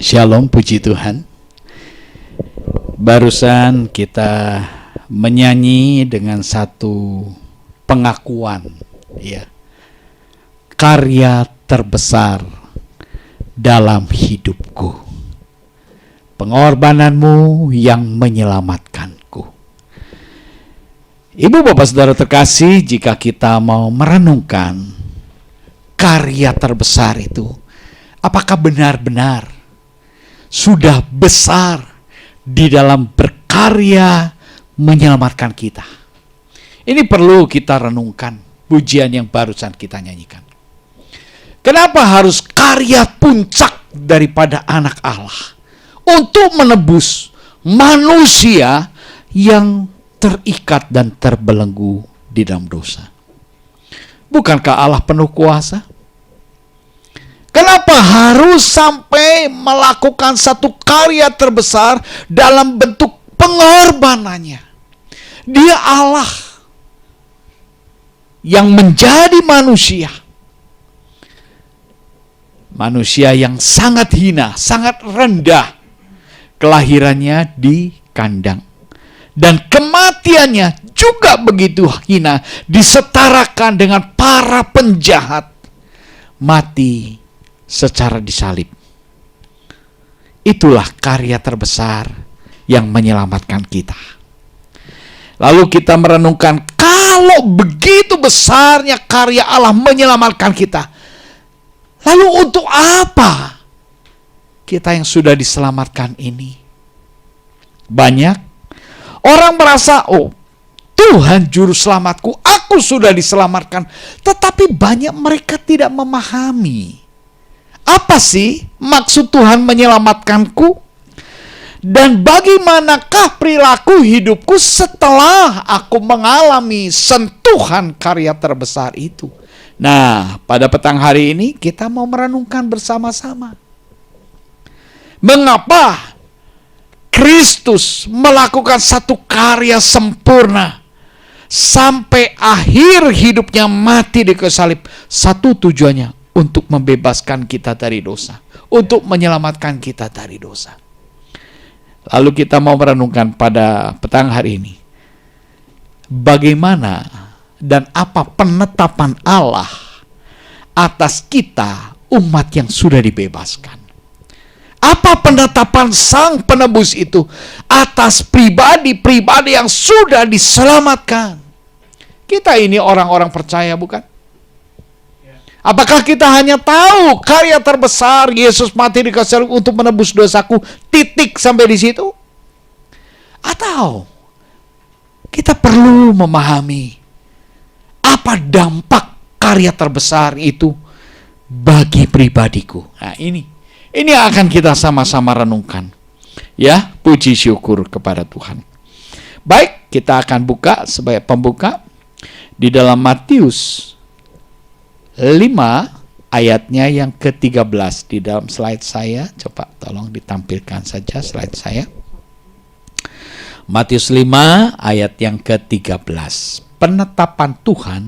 Shalom, puji Tuhan. Barusan kita menyanyi dengan satu pengakuan, ya, karya terbesar dalam hidupku, pengorbananmu yang menyelamatkanku. Ibu bapak saudara terkasih, jika kita mau merenungkan karya terbesar itu, apakah benar-benar sudah besar di dalam berkarya menyelamatkan kita? Ini perlu kita renungkan pujian yang barusan kita nyanyikan. Kenapa harus karya puncak daripada anak Allah untuk menebus manusia yang terikat dan terbelenggu di dalam dosa? Bukankah Allah penuh kuasa? Kenapa harus sampai melakukan satu karya terbesar dalam bentuk pengorbanannya? Dia Allah yang menjadi manusia. Manusia yang sangat hina, sangat rendah. Kelahirannya di kandang. Dan kematiannya juga begitu hina, disetarakan dengan para penjahat. Mati secara disalib. Itulah karya terbesar yang menyelamatkan kita. Lalu kita merenungkan, kalau begitu besarnya karya Allah menyelamatkan kita, lalu untuk apa kita yang sudah diselamatkan ini? Banyak orang merasa, oh, Tuhan juru selamatku, aku sudah diselamatkan. Tetapi banyak mereka tidak memahami, apa sih maksud Tuhan menyelamatkanku? Dan bagaimanakah perilaku hidupku setelah aku mengalami sentuhan karya terbesar itu? Nah, pada petang hari ini kita mau merenungkan bersama-sama. Mengapa Kristus melakukan satu karya sempurna sampai akhir hidupnya mati di kayu salib? Satu tujuannya, untuk membebaskan kita dari dosa, untuk menyelamatkan kita dari dosa. Lalu kita mau merenungkan pada petang hari ini, bagaimana dan apa penetapan Allah atas kita, umat yang sudah dibebaskan. Apa penetapan Sang Penebus itu atas pribadi-pribadi yang sudah diselamatkan? Kita ini orang-orang percaya, bukan? Apakah kita hanya tahu karya terbesar Yesus mati di kayu salib untuk menebus dosaku, titik sampai di situ? Atau kita perlu memahami apa dampak karya terbesar itu bagi pribadiku? Nah, ini akan kita sama-sama renungkan. Ya, puji syukur kepada Tuhan. Baik, kita akan buka sebagai pembuka di dalam Matius 5 ayatnya yang ke-13 di dalam slide saya. Coba tolong ditampilkan saja slide saya. Matius 5 ayat yang ke-13. Penetapan Tuhan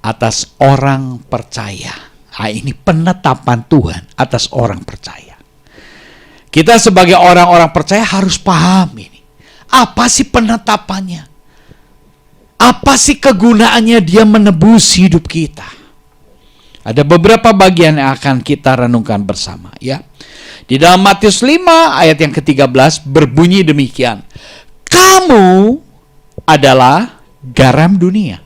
atas orang percaya. Nah, ini penetapan Tuhan atas orang percaya. Kita sebagai orang-orang percaya harus paham ini. Apa sih penetapannya? Apa sih kegunaannya dia menebus hidup kita? Ada beberapa bagian yang akan kita renungkan bersama, ya. Di dalam Matius 5 ayat yang ke-13 berbunyi demikian. Kamu adalah garam dunia.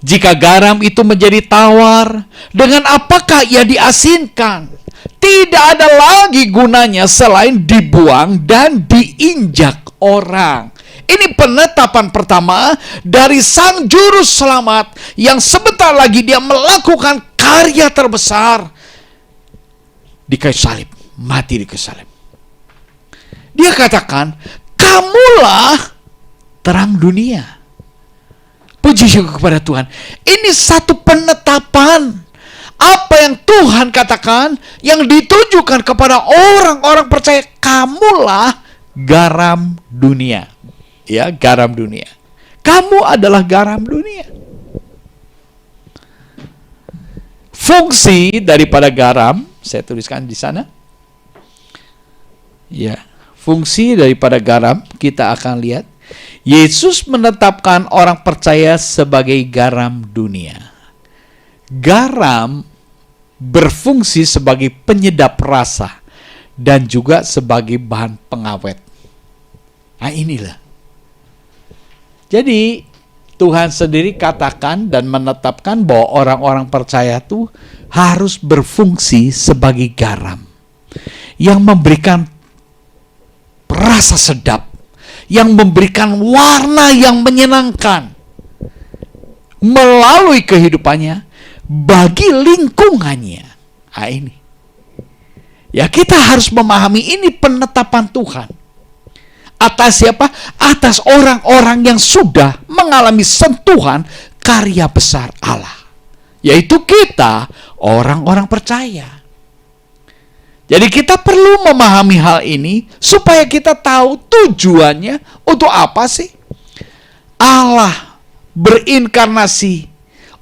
Jika garam itu menjadi tawar, dengan apakah ia diasinkan? Tidak ada lagi gunanya selain dibuang dan diinjak orang. Ini penetapan pertama dari Sang Juru Selamat yang sebentar lagi dia melakukan karya terbesar di kayu salib, mati di kayu salib. Dia katakan, kamulah terang dunia. Puji syukur kepada Tuhan. Ini satu penetapan apa yang Tuhan katakan, yang ditujukan kepada orang-orang percaya. Kamulah garam dunia. Ya, garam dunia. Kamu adalah garam dunia. Fungsi daripada garam, saya tuliskan di sana. Ya, fungsi daripada garam kita akan lihat. Yesus menetapkan orang percaya sebagai garam dunia. Garam berfungsi sebagai penyedap rasa dan juga sebagai bahan pengawet. Nah, inilah. Jadi Tuhan sendiri katakan dan menetapkan bahwa orang-orang percaya itu harus berfungsi sebagai garam yang memberikan rasa sedap, yang memberikan warna yang menyenangkan melalui kehidupannya bagi lingkungannya. Nah, ini. Ya, kita harus memahami ini penetapan Tuhan. Atas siapa? Atas orang-orang yang sudah mengalami sentuhan karya besar Allah. Yaitu kita, orang-orang percaya. Jadi kita perlu memahami hal ini supaya kita tahu tujuannya untuk apa sih? Allah berinkarnasi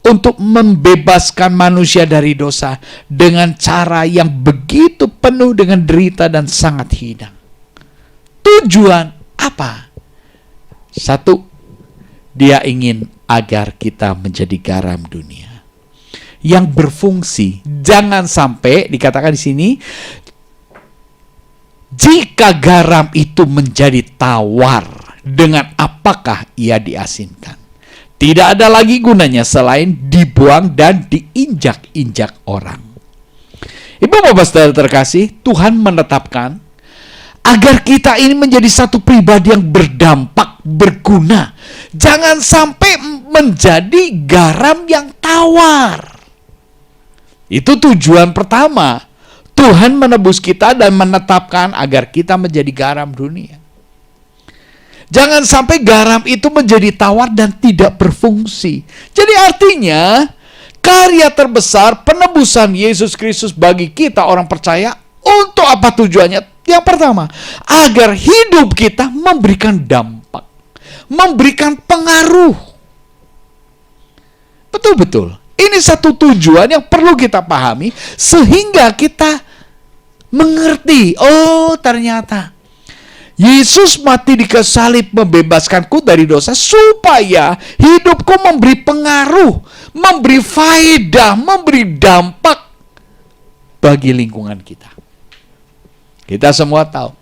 untuk membebaskan manusia dari dosa dengan cara yang begitu penuh dengan derita dan sangat hina. Tujuan apa? Satu, Dia ingin agar kita menjadi garam dunia yang berfungsi. Jangan sampai dikatakan di sini, jika garam itu menjadi tawar, dengan apakah ia diasinkan? Tidak ada lagi gunanya selain dibuang dan diinjak-injak orang. Ibu bapak saudara terkasih, Tuhan menetapkan agar kita ini menjadi satu pribadi yang berdampak, berguna. Jangan sampai menjadi garam yang tawar. Itu tujuan pertama. Tuhan menebus kita dan menetapkan agar kita menjadi garam dunia. Jangan sampai garam itu menjadi tawar dan tidak berfungsi. Jadi artinya, karya terbesar penebusan Yesus Kristus bagi kita orang percaya, untuk apa tujuannya? Yang pertama, agar hidup kita memberikan dampak, memberikan pengaruh. Betul-betul. Ini satu tujuan yang perlu kita pahami sehingga kita mengerti, oh ternyata Yesus mati di kayu salib membebaskanku dari dosa supaya hidupku memberi pengaruh, memberi faedah, memberi dampak bagi lingkungan kita. Kita semua tahu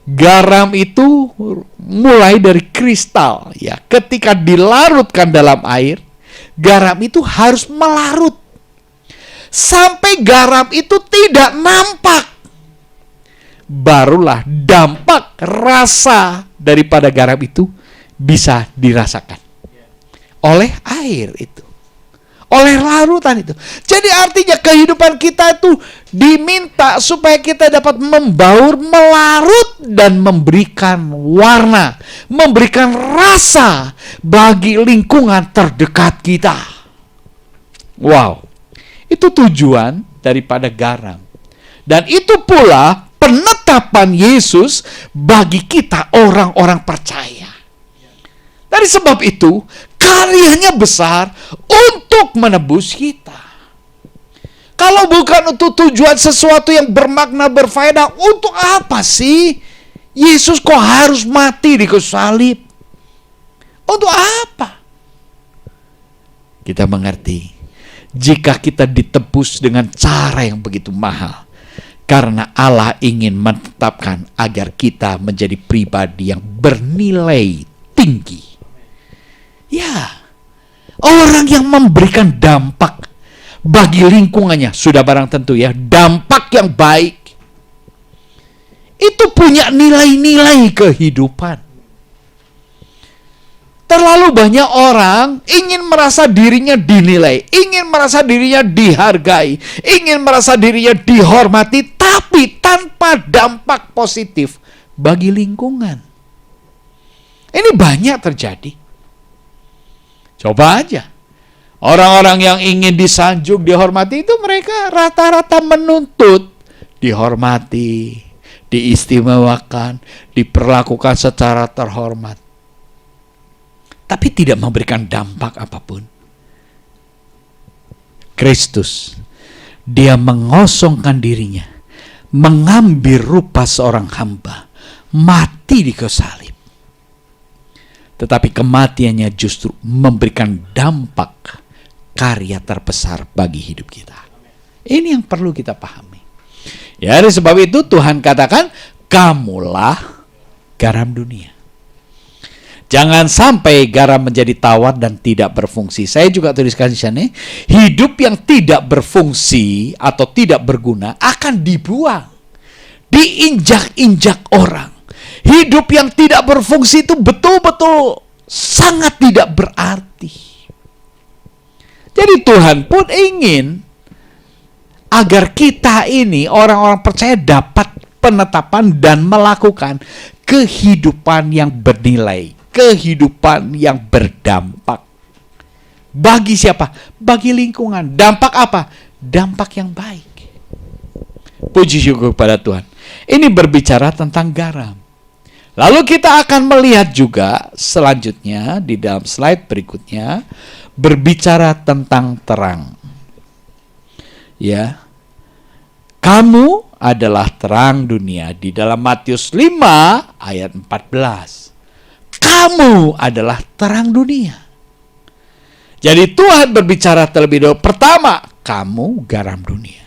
garam itu mulai dari kristal, ya. Ketika dilarutkan dalam air, garam itu harus melarut sampai garam itu tidak nampak. Barulah dampak rasa daripada garam itu bisa dirasakan oleh air itu, oleh larutan itu. Jadi artinya kehidupan kita itu diminta supaya kita dapat membaur, melarut, dan memberikan warna, memberikan rasa bagi lingkungan terdekat kita. Wow, itu tujuan daripada garam. Dan itu pula penetapan Yesus bagi kita orang-orang percaya. Dari sebab itu, karyanya besar untuk menebus kita. Kalau bukan untuk tujuan sesuatu yang bermakna, berfaedah, untuk apa sih Yesus kok harus mati di kayu salib? Untuk apa? Kita mengerti, jika kita ditebus dengan cara yang begitu mahal, karena Allah ingin menetapkan agar kita menjadi pribadi yang bernilai tinggi. Ya, orang yang memberikan dampak bagi lingkungannya, sudah barang tentu ya, dampak yang baik. Itu punya nilai-nilai kehidupan. Terlalu banyak orang ingin merasa dirinya dinilai, ingin merasa dirinya dihargai, ingin merasa dirinya dihormati, tapi tanpa dampak positif bagi lingkungan. Ini banyak terjadi. Coba aja. Orang-orang yang ingin disanjung, dihormati, itu mereka rata-rata menuntut dihormati, diistimewakan, diperlakukan secara terhormat, tapi tidak memberikan dampak apapun. Kristus Dia mengosongkan dirinya, mengambil rupa seorang hamba, mati di kayu salib. Tetapi kematiannya justru memberikan dampak karya terbesar bagi hidup kita. Ini yang perlu kita pahami. Ya, oleh sebab itu Tuhan katakan, kamulah garam dunia. Jangan sampai garam menjadi tawar dan tidak berfungsi. Saya juga tuliskan di sana, hidup yang tidak berfungsi atau tidak berguna akan dibuang, diinjak-injak orang. Hidup yang tidak berfungsi itu betul-betul sangat tidak berarti. Jadi Tuhan pun ingin agar kita ini orang-orang percaya dapat penetapan dan melakukan kehidupan yang bernilai, kehidupan yang berdampak. Bagi siapa? Bagi lingkungan. Dampak apa? Dampak yang baik. Puji syukur kepada Tuhan. Ini berbicara tentang garam. Lalu kita akan melihat juga selanjutnya di dalam slide berikutnya berbicara tentang terang. Ya. Kamu adalah terang dunia di dalam Matius 5 ayat 14. Kamu adalah terang dunia. Jadi Tuhan berbicara terlebih dahulu. Pertama, kamu garam dunia.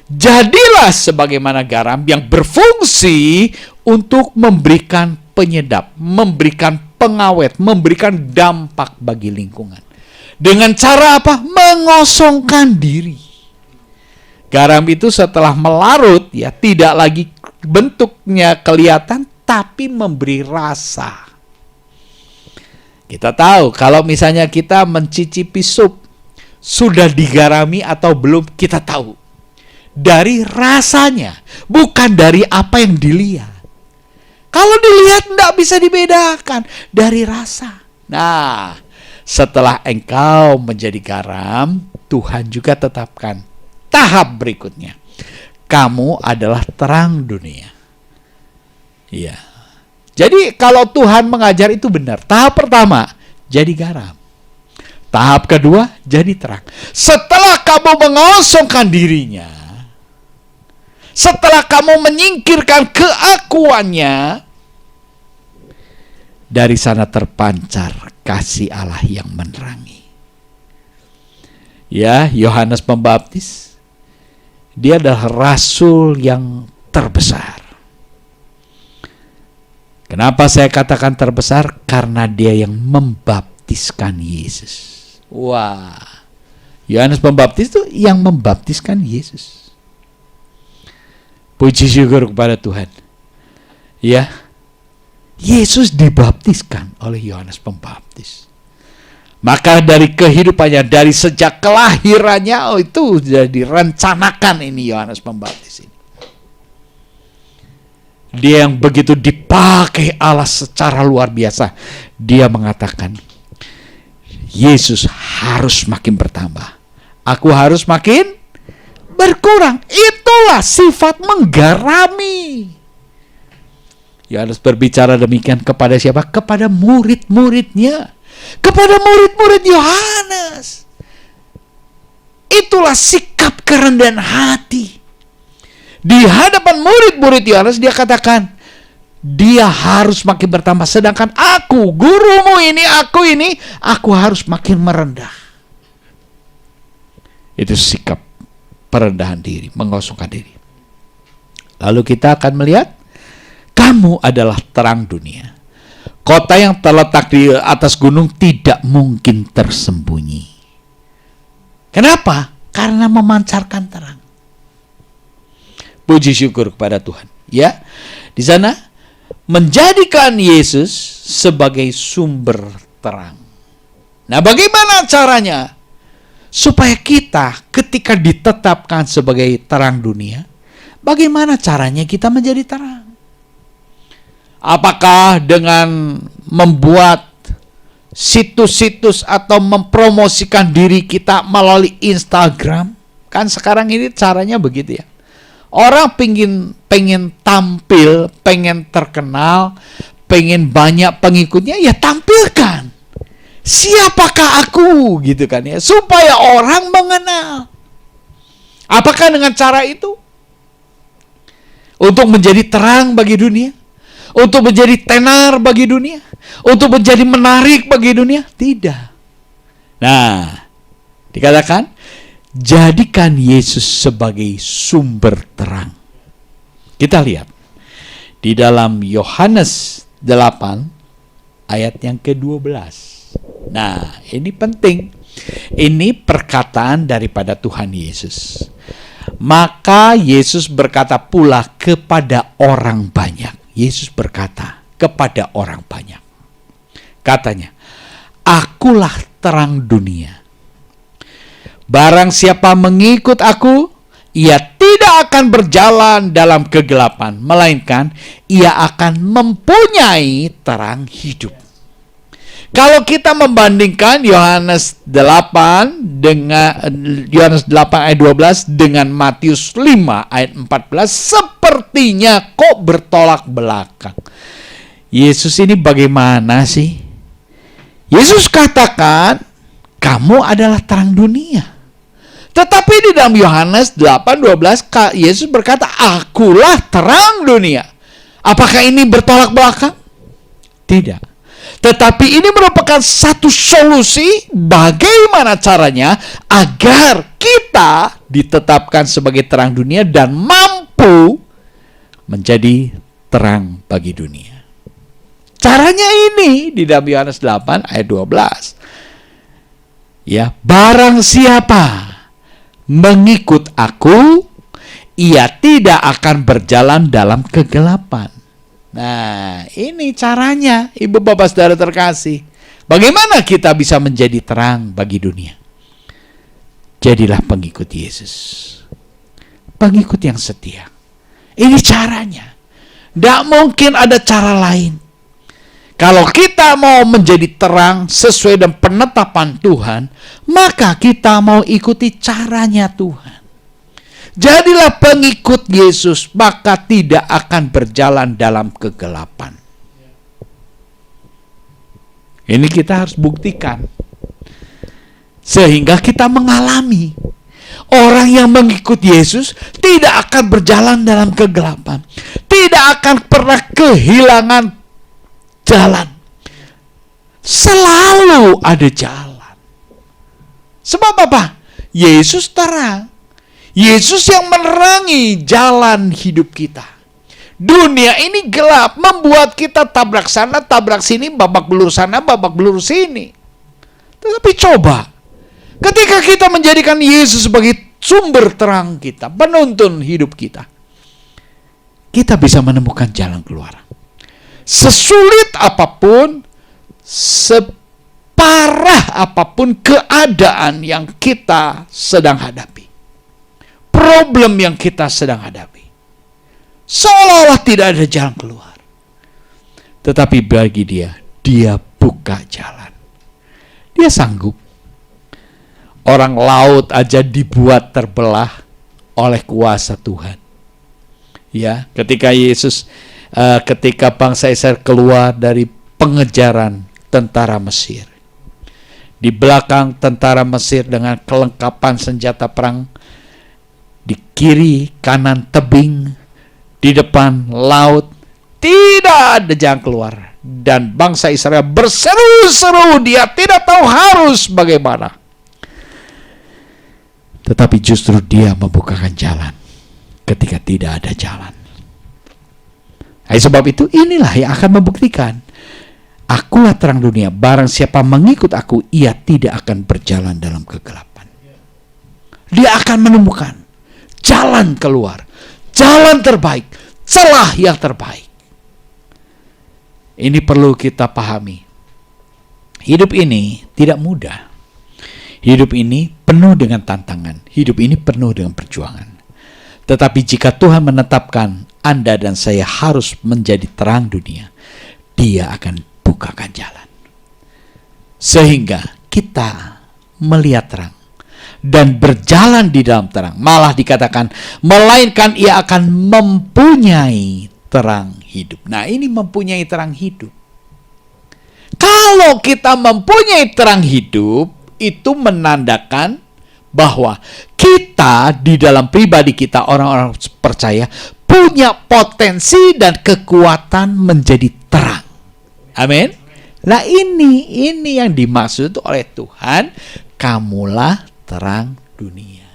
Jadilah sebagaimana garam yang berfungsi untuk memberikan penyedap, memberikan pengawet, memberikan dampak bagi lingkungan. Dengan cara apa? Mengosongkan diri. Garam itu setelah melarut, ya tidak lagi bentuknya kelihatan, tapi memberi rasa. Kita tahu kalau misalnya kita mencicipi sup, sudah digarami atau belum, kita tahu. Dari rasanya, bukan dari apa yang dilihat. Kalau dilihat tidak bisa dibedakan dari rasa. Nah, setelah engkau menjadi garam, Tuhan juga tetapkan tahap berikutnya. Kamu adalah terang dunia. Iya. Jadi kalau Tuhan mengajar itu benar. Tahap pertama, jadi garam. Tahap kedua, jadi terang. Setelah kamu mengosongkan dirinya, setelah kamu menyingkirkan keakuannya, dari sana terpancar kasih Allah yang menerangi. Ya, Yohanes Pembaptis, dia adalah rasul yang terbesar. Kenapa saya katakan terbesar? Karena dia yang membaptiskan Yesus. Wah, Yohanes Pembaptis itu yang membaptiskan Yesus. Puji syukur kepada Tuhan. Ya, Yesus dibaptiskan oleh Yohanes Pembaptis. Maka dari kehidupannya, dari sejak kelahirannya, itu sudah direncanakan ini Yohanes Pembaptis ini. Dia yang begitu dipakai Allah secara luar biasa. Dia mengatakan, Yesus harus makin bertambah. Aku harus makin berkurang. Itulah sifat menggarami. Yohanes berbicara demikian kepada siapa? Kepada murid-muridnya. Kepada murid-murid Yohanes. Itulah sikap kerendahan hati. Di hadapan murid-murid Yohanes dia katakan, dia harus makin bertambah. Sedangkan aku, gurumu ini, aku harus makin merendah. Itu sikap perendahan diri, mengosongkan diri. Lalu kita akan melihat, kamu adalah terang dunia. Kota yang terletak di atas gunung tidak mungkin tersembunyi. Kenapa? Karena memancarkan terang. Puji syukur kepada Tuhan. Ya, di sana menjadikan Yesus sebagai sumber terang. Nah, bagaimana caranya? Supaya kita ketika ditetapkan sebagai terang dunia, bagaimana caranya kita menjadi terang? Apakah dengan membuat situs-situs atau mempromosikan diri kita melalui Instagram? Kan sekarang ini caranya begitu ya. Orang pengen tampil, pengen terkenal, pengen banyak pengikutnya, ya tampilkan. Siapakah aku gitu kan ya, supaya orang mengenal. Apakah dengan cara itu? Untuk menjadi terang bagi dunia? Untuk menjadi tenar bagi dunia? Untuk menjadi menarik bagi dunia? Tidak. Nah, dikatakan, jadikan Yesus sebagai sumber terang. Kita lihat di dalam Yohanes 8 ayat yang ke-12. Nah, ini penting. Ini perkataan daripada Tuhan Yesus. Maka Yesus berkata pula kepada orang banyak. Yesus berkata kepada orang banyak. Katanya, akulah terang dunia. Barang siapa mengikut aku, ia tidak akan berjalan dalam kegelapan, melainkan ia akan mempunyai terang hidup. Kalau kita membandingkan Yohanes 8 ayat 12 dengan Matius 5 ayat 14, sepertinya kok bertolak belakang. Yesus ini bagaimana sih? Yesus katakan, kamu adalah terang dunia. Tetapi di dalam Yohanes 8:12 Yesus berkata, akulah terang dunia. Apakah ini bertolak belakang? Tidak. Tetapi ini merupakan satu solusi bagaimana caranya agar kita ditetapkan sebagai terang dunia dan mampu menjadi terang bagi dunia. Caranya ini di dalam Yohanes 8 ayat 12. Ya, barang siapa mengikut aku, ia tidak akan berjalan dalam kegelapan. Nah, ini caranya, Ibu Bapak Saudara terkasih. Bagaimana kita bisa menjadi terang bagi dunia? Jadilah pengikut Yesus. Pengikut yang setia. Ini caranya. Tidak mungkin ada cara lain. Kalau kita mau menjadi terang sesuai dengan penetapan Tuhan, maka kita mau ikuti caranya Tuhan. Jadilah pengikut Yesus, maka tidak akan berjalan dalam kegelapan. Ini kita harus buktikan. Sehingga kita mengalami. Orang yang mengikut Yesus tidak akan berjalan dalam kegelapan. Tidak akan pernah kehilangan jalan. Selalu ada jalan. Sebab apa? Yesus terang. Yesus yang menerangi jalan hidup kita. Dunia ini gelap, membuat kita tabrak sana, tabrak sini, babak belur sana, babak belur sini. Tetapi coba, ketika kita menjadikan Yesus sebagai sumber terang kita, penuntun hidup kita, kita bisa menemukan jalan keluar. Sesulit apapun, separah apapun keadaan yang kita sedang hadapi, problem yang kita sedang hadapi, seolah-olah tidak ada jalan keluar. Tetapi bagi dia buka jalan. Dia sanggup. Orang laut aja dibuat terbelah oleh kuasa Tuhan. Ya, ketika ketika bangsa Israel keluar dari pengejaran tentara Mesir, di belakang tentara Mesir dengan kelengkapan senjata perang, di kiri kanan tebing, di depan laut, tidak ada jalan keluar. Dan bangsa Israel berseru-seru, dia tidak tahu harus bagaimana. Tetapi justru dia membukakan jalan ketika tidak ada jalan. Sebab itu inilah yang akan membuktikan, akulah terang dunia, barang siapa mengikut aku, ia tidak akan berjalan dalam kegelapan. Dia akan menemukan jalan keluar, jalan terbaik, celah yang terbaik. Ini perlu kita pahami. Hidup ini tidak mudah. Hidup ini penuh dengan tantangan. Hidup ini penuh dengan perjuangan. Tetapi jika Tuhan menetapkan Anda dan saya harus menjadi terang dunia, Dia akan bukakan jalan. Sehingga kita melihat terang dan berjalan di dalam terang. Malah dikatakan, melainkan ia akan mempunyai terang hidup. Nah, ini mempunyai terang hidup. Kalau kita mempunyai terang hidup, itu menandakan bahwa kita di dalam pribadi kita, orang-orang percaya, punya potensi dan kekuatan menjadi terang. Amin. Nah, ini yang dimaksud oleh Tuhan, kamulah terang dunia.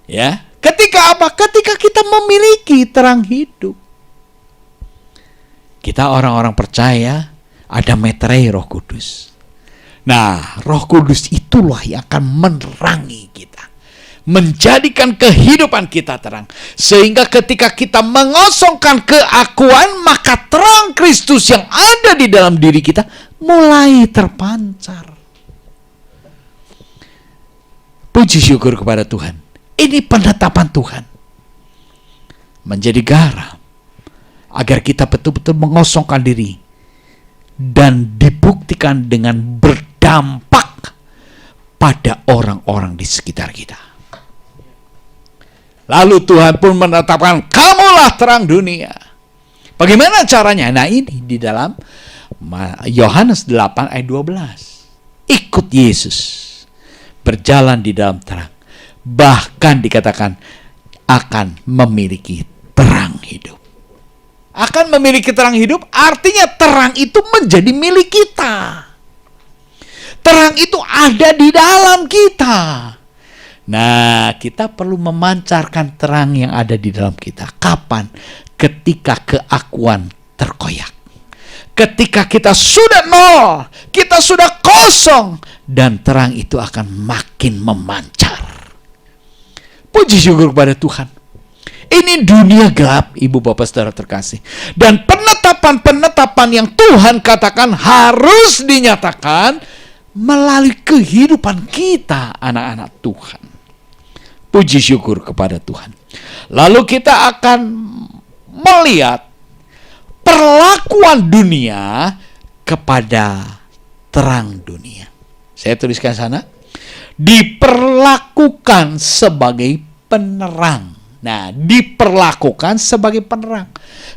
Ya, ketika apa? Ketika kita memiliki terang hidup. Kita orang-orang percaya ada meterai Roh Kudus. Nah, Roh Kudus itulah yang akan menerangi kita, menjadikan kehidupan kita terang. Sehingga ketika kita mengosongkan keakuan, maka terang Kristus yang ada di dalam diri kita mulai terpancar. Puji syukur kepada Tuhan. Ini penetapan Tuhan. Menjadi garam. Agar kita betul-betul mengosongkan diri. Dan dibuktikan dengan berdampak pada orang-orang di sekitar kita. Lalu Tuhan pun menetapkan, kamulah terang dunia. Bagaimana caranya? Nah, ini di dalam Yohanes 8 ayat 12. Ikut Yesus. Berjalan di dalam terang. Bahkan dikatakan akan memiliki terang hidup. Akan memiliki terang hidup artinya terang itu menjadi milik kita. Terang itu ada di dalam kita. Nah, kita perlu memancarkan terang yang ada di dalam kita. Kapan? Ketika keakuan terkoyak. Ketika kita sudah nol, kita sudah kosong, dan terang itu akan makin memancar. Puji syukur kepada Tuhan. Ini dunia gelap, ibu bapak saudara terkasih. Dan penetapan-penetapan yang Tuhan katakan harus dinyatakan melalui kehidupan kita, anak-anak Tuhan. Puji syukur kepada Tuhan. Lalu kita akan melihat perlakuan dunia kepada terang dunia. Saya tuliskan sana. Diperlakukan sebagai penerang. Nah, diperlakukan sebagai penerang.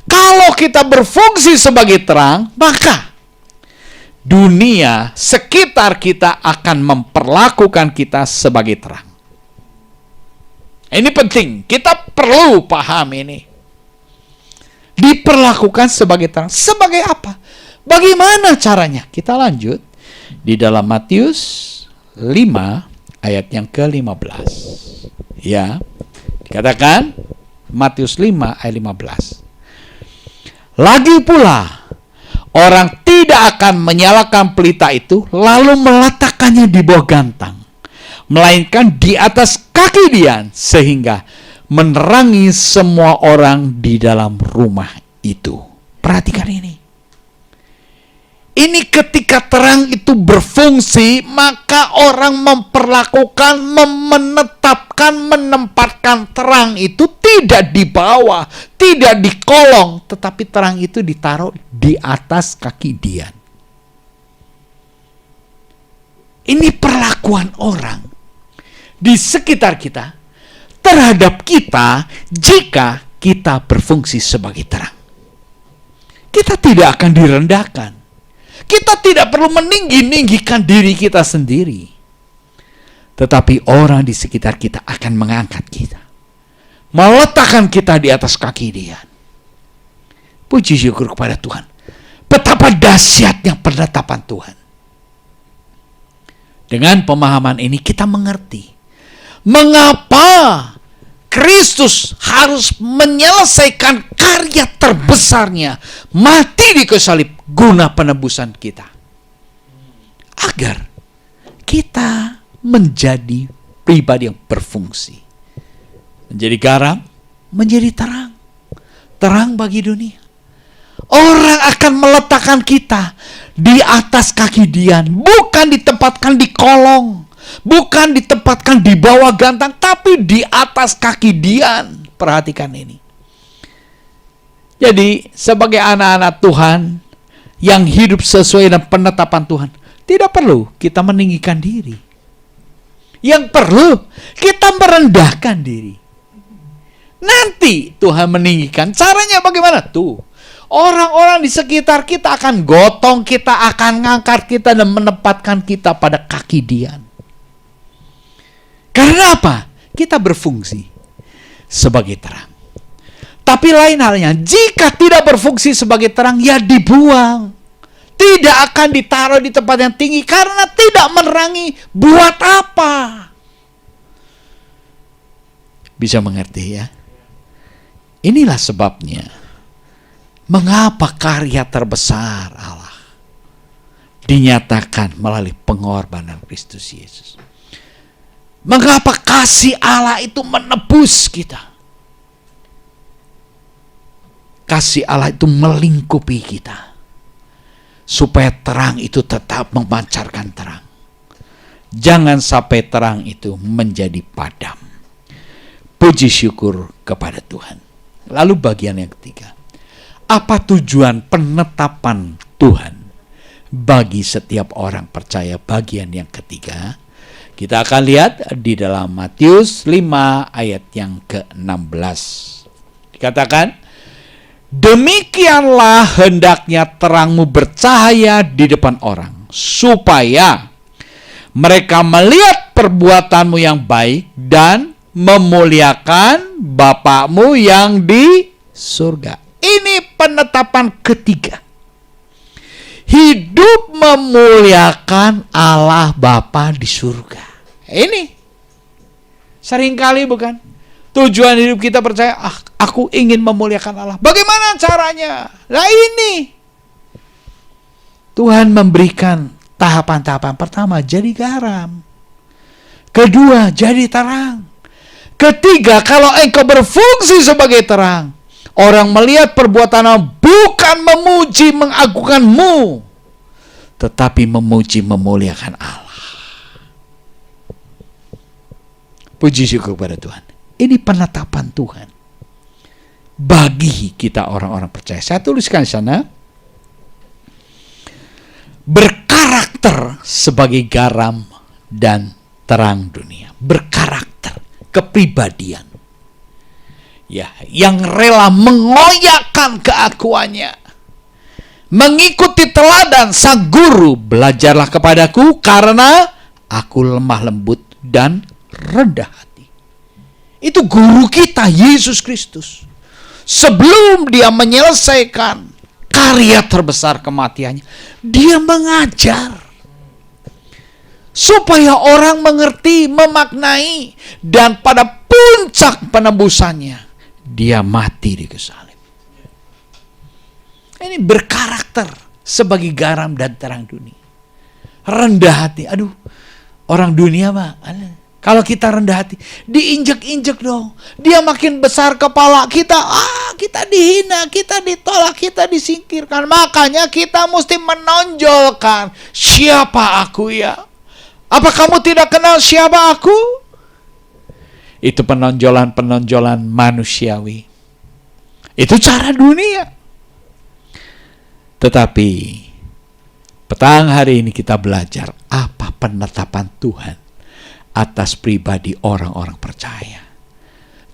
Kalau kita berfungsi sebagai terang, maka dunia sekitar kita akan memperlakukan kita sebagai terang. Ini penting, kita perlu paham ini. Diperlakukan sebagai terang. Sebagai apa? Bagaimana caranya? Kita lanjut di dalam Matius 5 ayat yang ke-15. Ya. Dikatakan Matius 5 ayat 15. Lagi pula orang tidak akan menyalakan pelita itu lalu meletakkannya di bawah gantang, melainkan di atas kaki Dian, sehingga menerangi semua orang di dalam rumah itu. Perhatikan ini. Ini ketika terang itu berfungsi, maka orang memperlakukan, menetapkan, menempatkan terang itu tidak di bawah, tidak di kolong, tetapi terang itu ditaruh di atas kaki Dian. Ini perlakuan orang di sekitar kita terhadap kita jika kita berfungsi sebagai terang. Kita tidak akan direndahkan. Kita tidak perlu meninggi-ninggikan diri kita sendiri. Tetapi orang di sekitar kita akan mengangkat kita. Meletakkan kita di atas kaki Dia. Puji syukur kepada Tuhan. Betapa dahsyatnya penetapan Tuhan. Dengan pemahaman ini kita mengerti mengapa Kristus harus menyelesaikan karya terbesarnya, mati di kayu salib guna penebusan kita. Agar kita menjadi pribadi yang berfungsi. Menjadi garam, menjadi terang. Terang bagi dunia. Orang akan meletakkan kita di atas kaki Dian, bukan ditempatkan di kolong, bukan ditempatkan di bawah gantang, tapi di atas kaki Dian. Perhatikan ini. Jadi sebagai anak-anak Tuhan yang hidup sesuai dengan penetapan Tuhan, tidak perlu kita meninggikan diri. Yang perlu kita merendahkan diri. Nanti Tuhan meninggikan. Caranya bagaimana? Tuh, orang-orang di sekitar kita akan gotong kita, akan ngangkat kita dan menempatkan kita pada kaki Dian. Kenapa? Kita berfungsi sebagai terang. Tapi lain halnya, jika tidak berfungsi sebagai terang, ya dibuang. Tidak akan ditaruh di tempat yang tinggi karena tidak menerangi. Buat apa? Bisa mengerti ya? Inilah sebabnya mengapa karya terbesar Allah dinyatakan melalui pengorbanan Kristus Yesus. Mengapa kasih Allah itu menebus kita? Kasih Allah itu melingkupi kita supaya terang itu tetap memancarkan terang. Jangan sampai terang itu menjadi padam. Puji syukur kepada Tuhan. Lalu bagian yang ketiga. Apa tujuan penetapan Tuhan bagi setiap orang percaya? Bagian yang ketiga. Kita akan lihat di dalam Matius 5 ayat yang ke-16. Dikatakan, demikianlah hendaknya terangmu bercahaya di depan orang, supaya mereka melihat perbuatanmu yang baik dan memuliakan Bapakmu yang di surga. Ini penetapan ketiga. Hidup memuliakan Allah Bapa di surga. Ini seringkali bukan? Tujuan hidup kita percaya, aku ingin memuliakan Allah. Bagaimana caranya? Nah ini. Tuhan memberikan tahapan-tahapan. Pertama, jadi garam. Kedua, jadi terang. Ketiga, kalau engkau berfungsi sebagai terang, orang melihat perbuatanmu bukan memuji mengagungkanmu, tetapi memuji memuliakan Allah. Puji syukur kepada Tuhan. Ini penetapan Tuhan bagi kita orang-orang percaya. Saya tuliskan di sana, berkarakter sebagai garam dan terang dunia. Berkarakter, kepribadian, ya, yang rela mengoyakkan keakuannya, mengikuti teladan sang guru. Belajarlah kepadaku karena aku lemah lembut dan rendah hati. Itu guru kita, Yesus Kristus. Sebelum dia menyelesaikan karya terbesar kematiannya, dia mengajar supaya orang mengerti, memaknai, dan pada puncak penebusannya dia mati di kayu salib. Ini berkarakter sebagai garam dan terang dunia. Rendah hati. Aduh, orang dunia mah, kalau kita rendah hati, diinjek-injek dong. Dia makin besar kepala kita, kita dihina, kita ditolak, kita disingkirkan. Makanya kita mesti menonjolkan, siapa aku ya? Apa kamu tidak kenal siapa aku? Itu penonjolan-penonjolan manusiawi. Itu cara dunia. Tetapi petang hari ini kita belajar apa penetapan Tuhan atas pribadi orang-orang percaya.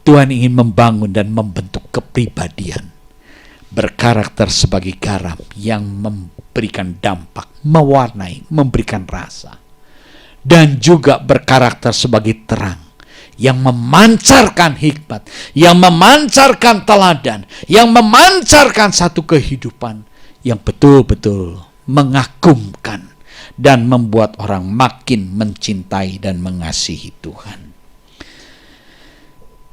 Tuhan ingin membangun dan membentuk kepribadian berkarakter sebagai garam yang memberikan dampak, mewarnai, memberikan rasa. Dan juga berkarakter sebagai terang yang memancarkan hikmat, yang memancarkan teladan, yang memancarkan satu kehidupan yang betul-betul mengagumkan dan membuat orang makin mencintai dan mengasihi Tuhan.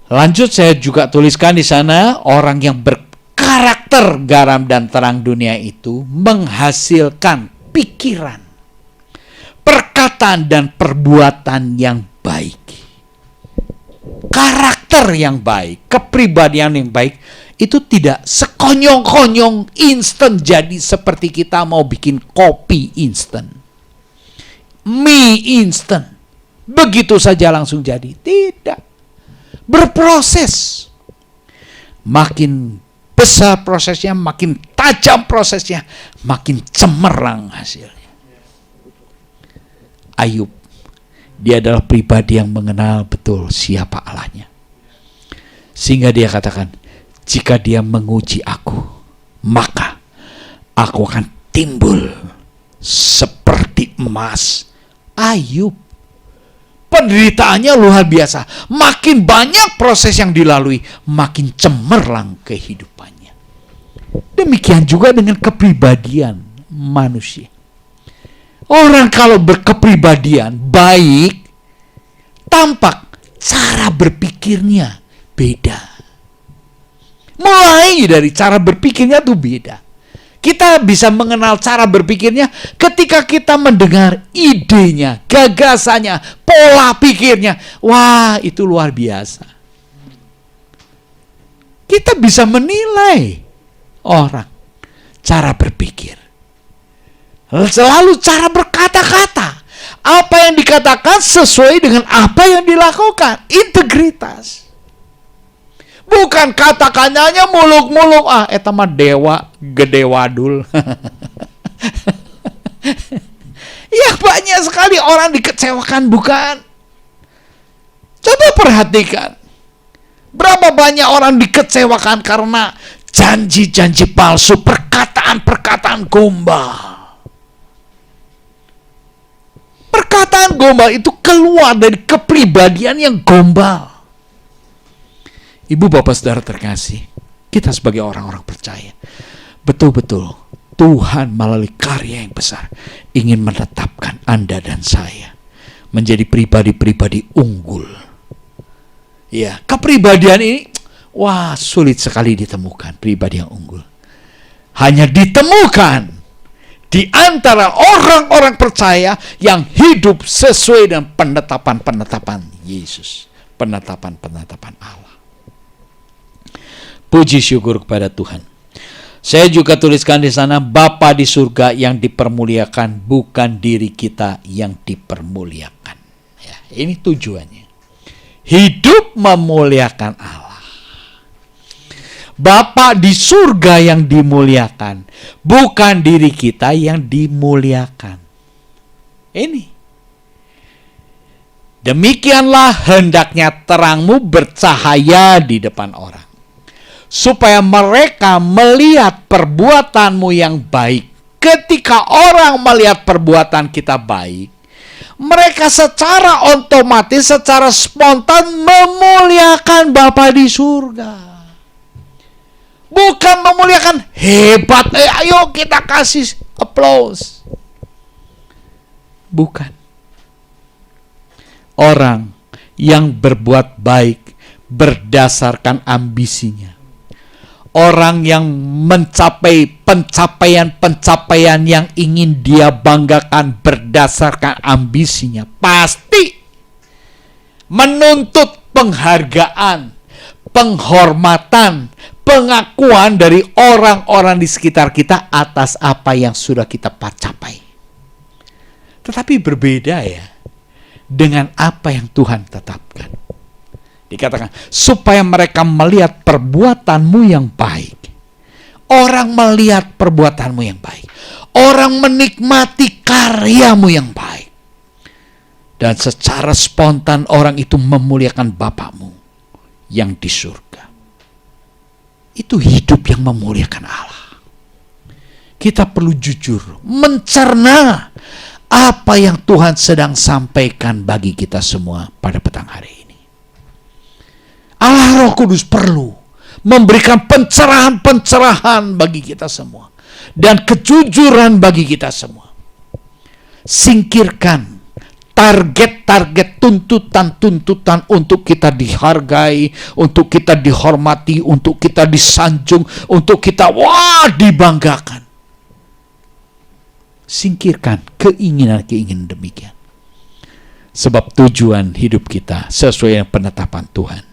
Lanjut, saya juga tuliskan di sana, orang yang berkarakter garam dan terang dunia itu menghasilkan pikiran, perkataan dan perbuatan yang baik. Karakter yang baik, kepribadian yang baik, itu tidak sekonyong-konyong instan jadi seperti kita mau bikin kopi instan, mie instan, begitu saja langsung jadi. Tidak. Berproses. Makin besar prosesnya, makin tajam prosesnya, makin cemerlang hasilnya. Ayub, dia adalah pribadi yang mengenal betul siapa Allahnya. Sehingga dia katakan, jika dia menguji aku, maka aku akan timbul seperti emas. Ayub, penderitaannya luar biasa. Makin banyak proses yang dilalui, makin cemerlang kehidupannya. Demikian juga dengan kepribadian manusia. Orang kalau berkepribadian baik, tampak cara berpikirnya beda. Mulai dari cara berpikirnya tuh beda. Kita bisa mengenal cara berpikirnya ketika kita mendengar idenya, gagasannya, pola pikirnya. Wah, itu luar biasa. Kita bisa menilai orang, cara berpikir. Selalu cara berkata-kata. Apa yang dikatakan sesuai dengan apa yang dilakukan. Integritas. Bukan katakannya muluk-muluk. Eta mah dewa, gede wadul. Ya banyak sekali orang dikecewakan, bukan? Coba perhatikan. Berapa banyak orang dikecewakan karena janji-janji palsu, perkataan-perkataan gombal. Perkataan gombal itu keluar dari kepribadian yang gombal. Ibu, bapak, saudara terkasih, kita sebagai orang-orang percaya, betul-betul Tuhan melalui karya yang besar ingin menetapkan Anda dan saya menjadi pribadi-pribadi unggul. Ya, kepribadian ini, wah, sulit sekali ditemukan pribadi yang unggul. Hanya ditemukan di antara orang-orang percaya yang hidup sesuai dengan penetapan-penetapan Yesus, penetapan-penetapan Allah. Puji syukur kepada Tuhan. Saya juga tuliskan di sana, Bapa di surga yang dipermuliakan, bukan diri kita yang dipermuliakan. Ya, ini tujuannya. Hidup memuliakan Allah. Bapa di surga yang dimuliakan, bukan diri kita yang dimuliakan. Ini. Demikianlah hendaknya terangmu bercahaya di depan orang, supaya mereka melihat perbuatanmu yang baik. Ketika orang melihat perbuatan kita baik, mereka secara otomatis, secara spontan memuliakan Bapa di surga. Bukan memuliakan hebat, ayo kita kasih applause. Bukan. Orang yang berbuat baik berdasarkan ambisinya. Orang yang mencapai pencapaian-pencapaian yang ingin dia banggakan berdasarkan ambisinya, pasti menuntut penghargaan, penghormatan, pengakuan dari orang-orang di sekitar kita atas apa yang sudah kita capai. Tetapi berbeda ya dengan apa yang Tuhan tetapkan. Dikatakan, supaya mereka melihat perbuatanmu yang baik. Orang melihat perbuatanmu yang baik. Orang menikmati karyamu yang baik. Dan secara spontan orang itu memuliakan Bapamu yang di surga. Itu hidup yang memuliakan Allah. Kita perlu jujur, mencerna apa yang Tuhan sedang sampaikan bagi kita semua pada petang hari ini. Allah Roh Kudus perlu memberikan pencerahan-pencerahan bagi kita semua. Dan kejujuran bagi kita semua. Singkirkan target-target, tuntutan-tuntutan untuk kita dihargai, untuk kita dihormati, untuk kita disanjung, untuk kita dibanggakan. Singkirkan keinginan-keinginan demikian. Sebab tujuan hidup kita sesuai dengan penetapan Tuhan,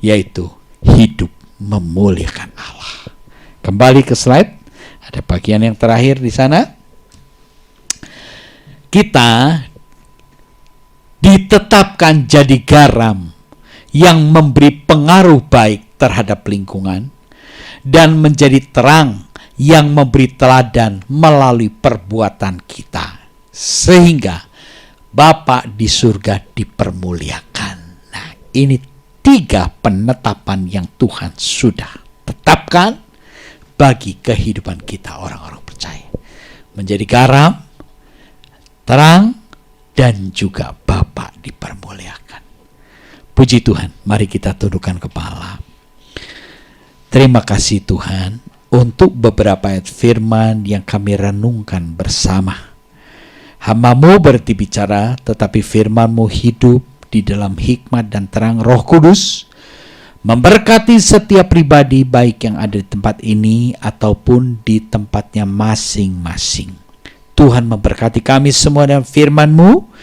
yaitu hidup memuliakan Allah. Kembali ke slide, ada bagian yang terakhir di sana. Kita ditetapkan jadi garam yang memberi pengaruh baik terhadap lingkungan dan menjadi terang yang memberi teladan melalui perbuatan kita, sehingga Bapa di surga dipermuliakan. Nah, ini 3 penetapan yang Tuhan sudah tetapkan bagi kehidupan kita orang-orang percaya. Menjadi garam, terang, dan juga Bapa Bapa dipermuliakan. Puji Tuhan, mari kita tundukkan kepala. Terima kasih Tuhan untuk beberapa ayat firman yang kami renungkan bersama. Hamba-Mu berbicara, tetapi firman-Mu hidup di dalam hikmat dan terang Roh Kudus, memberkati setiap pribadi baik yang ada di tempat ini ataupun di tempatnya masing-masing. Tuhan memberkati kami semua dengan firman-Mu,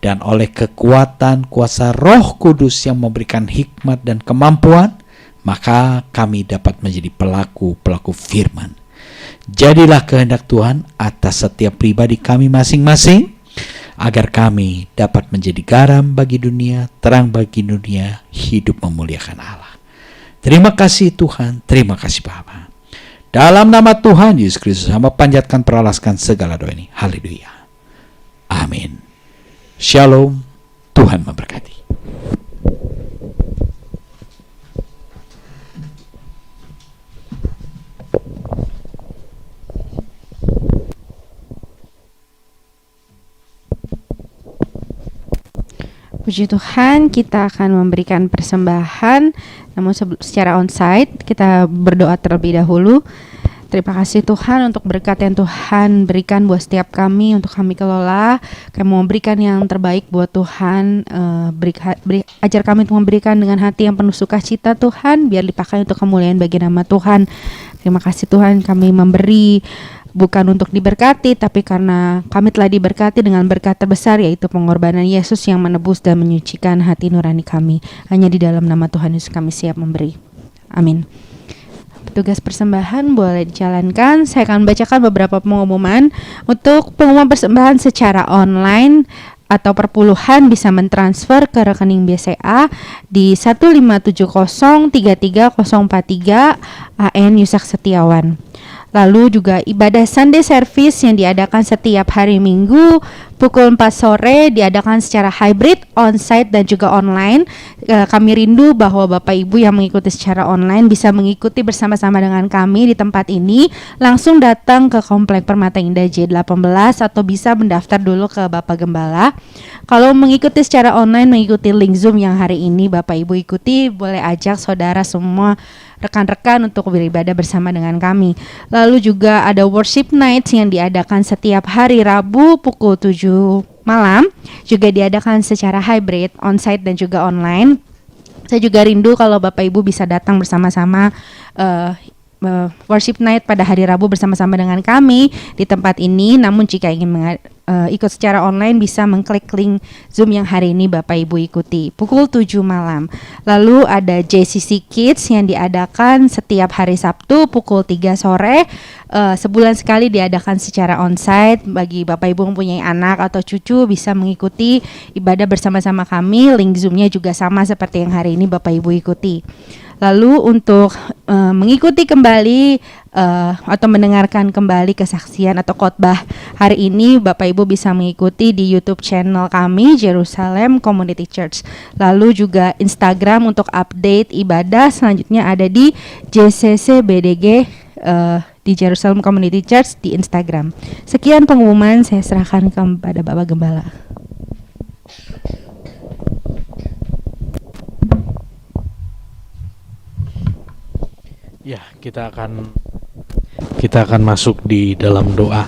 dan oleh kekuatan kuasa Roh Kudus yang memberikan hikmat dan kemampuan, maka kami dapat menjadi pelaku-pelaku firman. Jadilah kehendak Tuhan atas setiap pribadi kami masing-masing, agar kami dapat menjadi garam bagi dunia, terang bagi dunia, hidup memuliakan Allah. Terima kasih Tuhan, terima kasih Bapa. Dalam nama Tuhan Yesus Kristus, hamba panjatkan peralaskan segala doa ini. Haleluya. Amin. Shalom, Tuhan memberkati. Puji Tuhan, kita akan memberikan persembahan, namun secara onsite kita berdoa terlebih dahulu. Terima kasih Tuhan untuk berkat yang Tuhan berikan buat setiap kami, untuk kami kelola. Kami mau memberikan yang terbaik buat Tuhan. Ajar kami untuk memberikan dengan hati yang penuh sukacita Tuhan, biar dipakai untuk kemuliaan bagi nama Tuhan. Terima kasih Tuhan, kami memberi bukan untuk diberkati, tapi karena kami telah diberkati dengan berkat terbesar, yaitu pengorbanan Yesus yang menebus dan menyucikan hati nurani kami. Hanya di dalam nama Tuhan Yesus kami siap memberi. Amin. Tugas persembahan boleh dijalankan. Saya akan membacakan beberapa pengumuman. Untuk pengumuman persembahan secara online atau perpuluhan bisa mentransfer ke rekening BCA di 157033043 AN Yusak Setiawan. Lalu juga ibadah Sunday Service yang diadakan setiap hari Minggu pukul 4 sore diadakan secara hybrid, on-site dan juga online. Kami rindu bahwa Bapak Ibu yang mengikuti secara online bisa mengikuti bersama-sama dengan kami di tempat ini. Langsung datang ke Komplek Permata Indah J18 atau bisa mendaftar dulu ke Bapak Gembala. Kalau mengikuti secara online, mengikuti link Zoom yang hari ini Bapak Ibu ikuti, boleh ajak saudara semua rekan-rekan untuk beribadah bersama dengan kami. Lalu juga ada worship night yang diadakan setiap hari Rabu pukul 7 malam, juga diadakan secara hybrid, on-site dan juga online. Saya juga rindu kalau Bapak Ibu bisa datang bersama-sama worship night pada hari Rabu bersama-sama dengan kami di tempat ini. Namun jika ingin ikut secara online bisa mengklik link Zoom yang hari ini Bapak Ibu ikuti pukul 7 malam. Lalu ada JCC Kids yang diadakan setiap hari Sabtu pukul 3 sore. Sebulan sekali diadakan secara onsite. Bagi Bapak Ibu yang mempunyai anak atau cucu bisa mengikuti ibadah bersama-sama kami. Link Zoom-nya juga sama seperti yang hari ini Bapak Ibu ikuti. Lalu untuk mengikuti kembali atau mendengarkan kembali kesaksian atau khotbah hari ini, Bapak Ibu bisa mengikuti di YouTube channel kami Jerusalem Community Church. Lalu juga Instagram untuk update ibadah selanjutnya ada di JCC BDG di Jerusalem Community Church di Instagram. Sekian pengumuman, saya serahkan kepada Bapak Gembala. Ya, kita akan masuk di dalam doa.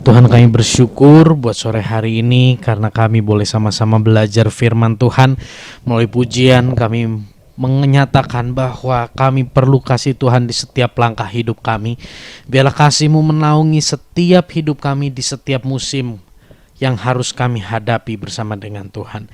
Tuhan, kami bersyukur buat sore hari ini karena kami boleh sama-sama belajar firman Tuhan. Melalui pujian kami menyatakan bahwa kami perlu kasih Tuhan di setiap langkah hidup kami. Biarlah kasih-Mu menaungi setiap hidup kami di setiap musim yang harus kami hadapi bersama dengan Tuhan.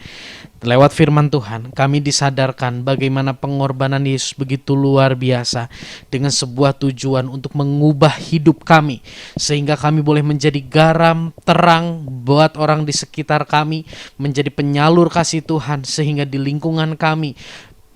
Lewat firman Tuhan, kami disadarkan bagaimana pengorbanan Yesus begitu luar biasa dengan sebuah tujuan untuk mengubah hidup kami, sehingga kami boleh menjadi garam terang buat orang di sekitar kami, menjadi penyalur kasih Tuhan, sehingga di lingkungan kami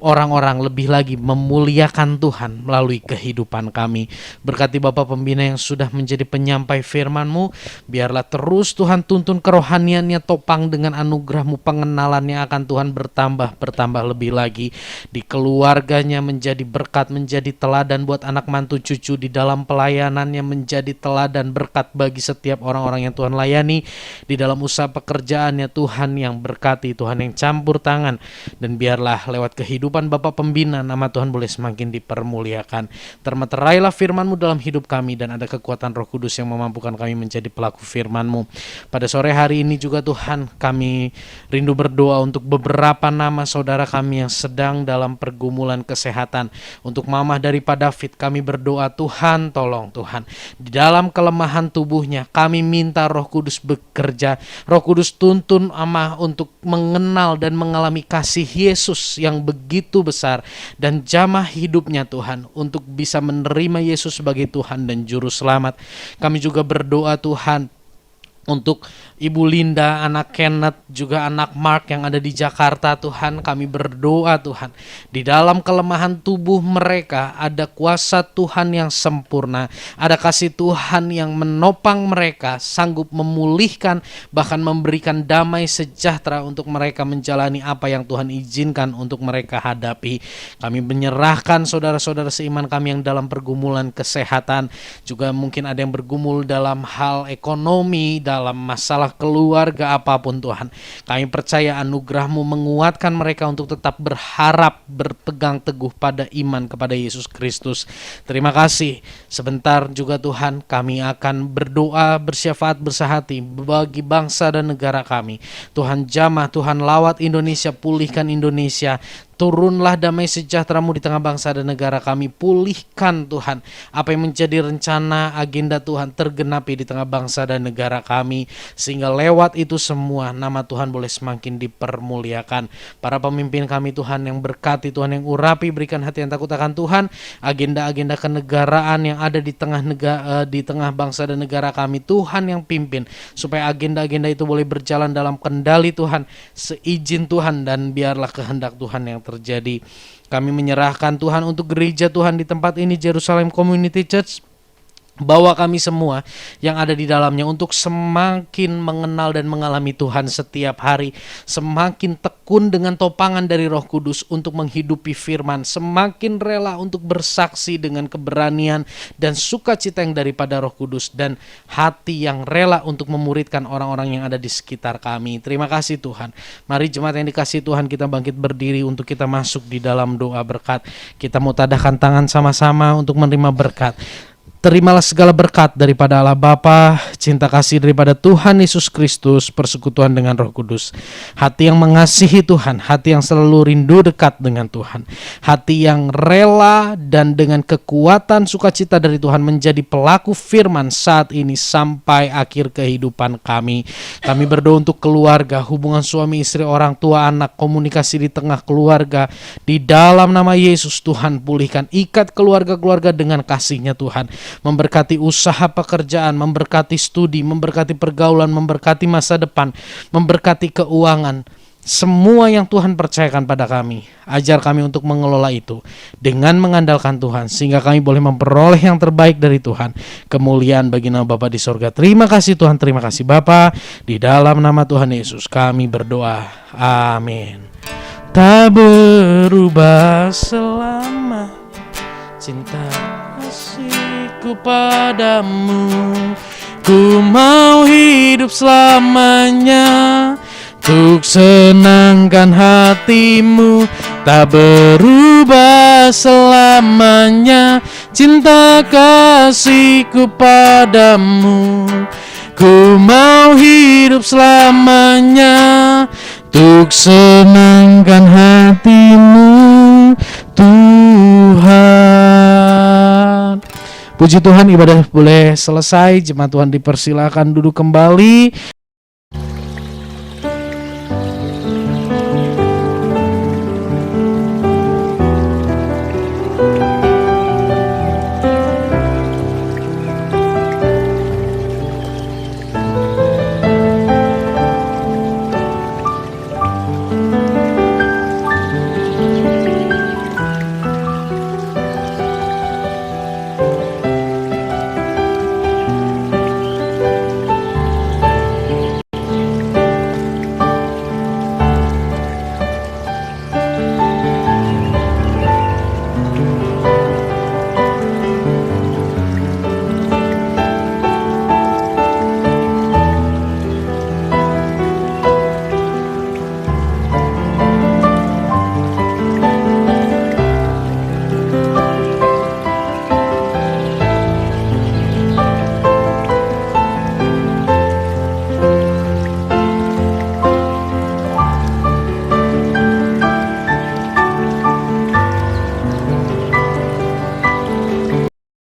orang-orang lebih lagi memuliakan Tuhan melalui kehidupan kami. Berkati Bapak Pembina yang sudah menjadi penyampai firman-Mu, biarlah terus Tuhan tuntun kerohaniannya topang dengan anugerah-Mu, pengenalannya akan Tuhan bertambah lebih lagi. Di keluarganya menjadi berkat, menjadi teladan buat anak mantu cucu, di dalam pelayanannya menjadi teladan berkat bagi setiap orang-orang yang Tuhan layani, di dalam usaha pekerjaannya Tuhan yang berkati, Tuhan yang campur tangan, dan biarlah lewat kehidupan Bapak Pembina nama Tuhan boleh semakin dipermuliakan. Termeterailah firman-Mu dalam hidup kami, dan ada kekuatan Roh Kudus yang memampukan kami menjadi pelaku firman-Mu. Pada sore hari ini juga Tuhan, kami rindu berdoa untuk beberapa nama saudara kami yang sedang dalam pergumulan kesehatan. Untuk mamah daripada David, kami berdoa Tuhan tolong Tuhan, di dalam kelemahan tubuhnya kami minta Roh Kudus bekerja. Roh Kudus tuntun Amah untuk mengenal dan mengalami kasih Yesus yang begitu besar, dan jamah hidupnya Tuhan untuk bisa menerima Yesus sebagai Tuhan dan Juru Selamat. Kami juga berdoa Tuhan untuk Ibu Linda, anak Kenneth, juga anak Mark yang ada di Jakarta Tuhan. Kami berdoa Tuhan, di dalam kelemahan tubuh mereka ada kuasa Tuhan yang sempurna, ada kasih Tuhan yang menopang mereka, sanggup memulihkan, bahkan memberikan damai sejahtera untuk mereka menjalani apa yang Tuhan izinkan untuk mereka hadapi. Kami menyerahkan saudara-saudara seiman kami yang dalam pergumulan kesehatan, juga mungkin ada yang bergumul dalam hal ekonomi, dalam masalah keluarga apapun Tuhan. Kami percaya anugerah-Mu menguatkan mereka untuk tetap berharap, berpegang teguh pada iman kepada Yesus Kristus. Terima kasih. Sebentar juga Tuhan, kami akan berdoa bersyafaat bersahati bagi bangsa dan negara kami. Tuhan jamah, Tuhan lawat Indonesia, pulihkan Indonesia. Turunlah damai sejahtera-Mu di tengah bangsa dan negara kami. Pulihkan Tuhan apa yang menjadi rencana agenda Tuhan tergenapi di tengah bangsa dan negara kami, sehingga lewat itu semua nama Tuhan boleh semakin dipermuliakan. Para pemimpin kami Tuhan yang berkati, Tuhan yang urapi, berikan hati yang takut akan Tuhan. Agenda-agenda kenegaraan yang ada di tengah bangsa dan negara kami, Tuhan yang pimpin, supaya agenda-agenda itu boleh berjalan dalam kendali Tuhan, seizin Tuhan, dan biarlah kehendak Tuhan yang terjadi. Kami menyerahkan Tuhan untuk gereja Tuhan di tempat ini, Jerusalem Community Church. Bawa kami semua yang ada di dalamnya untuk semakin mengenal dan mengalami Tuhan setiap hari, semakin tekun dengan topangan dari Roh Kudus untuk menghidupi firman, semakin rela untuk bersaksi dengan keberanian dan sukacita yang daripada Roh Kudus, dan hati yang rela untuk memuridkan orang-orang yang ada di sekitar kami. Terima kasih Tuhan. Mari jemaat yang dikasihi Tuhan, kita bangkit berdiri untuk kita masuk di dalam doa berkat. Kita mau tadahkan tangan sama-sama untuk menerima berkat. Terimalah segala berkat daripada Allah Bapa, cinta kasih daripada Tuhan Yesus Kristus, persekutuan dengan Roh Kudus. Hati yang mengasihi Tuhan, hati yang selalu rindu dekat dengan Tuhan, hati yang rela dan dengan kekuatan sukacita dari Tuhan menjadi pelaku firman saat ini sampai akhir kehidupan kami. Kami berdoa untuk keluarga, hubungan suami istri, orang tua, anak, komunikasi di tengah keluarga. Di dalam nama Yesus Tuhan, pulihkan, ikat keluarga-keluarga dengan kasih-Nya Tuhan. Memberkati usaha pekerjaan, memberkati studi, memberkati pergaulan, memberkati masa depan, memberkati keuangan. Semua yang Tuhan percayakan pada kami, ajar kami untuk mengelola itu dengan mengandalkan Tuhan, sehingga kami boleh memperoleh yang terbaik dari Tuhan. Kemuliaan bagi nama Bapa di sorga. Terima kasih Tuhan, terima kasih Bapa. Di dalam nama Tuhan Yesus kami berdoa. Amin. Tak berubah selama cinta kasihku padamu, ku mau hidup selamanya untuk senangkan hatimu. Tak berubah selamanya cinta kasihku padamu, ku mau hidup selamanya untuk senangkan hatimu Tuhan. Puji Tuhan, ibadah boleh selesai. Jemaat Tuhan dipersilakan duduk kembali.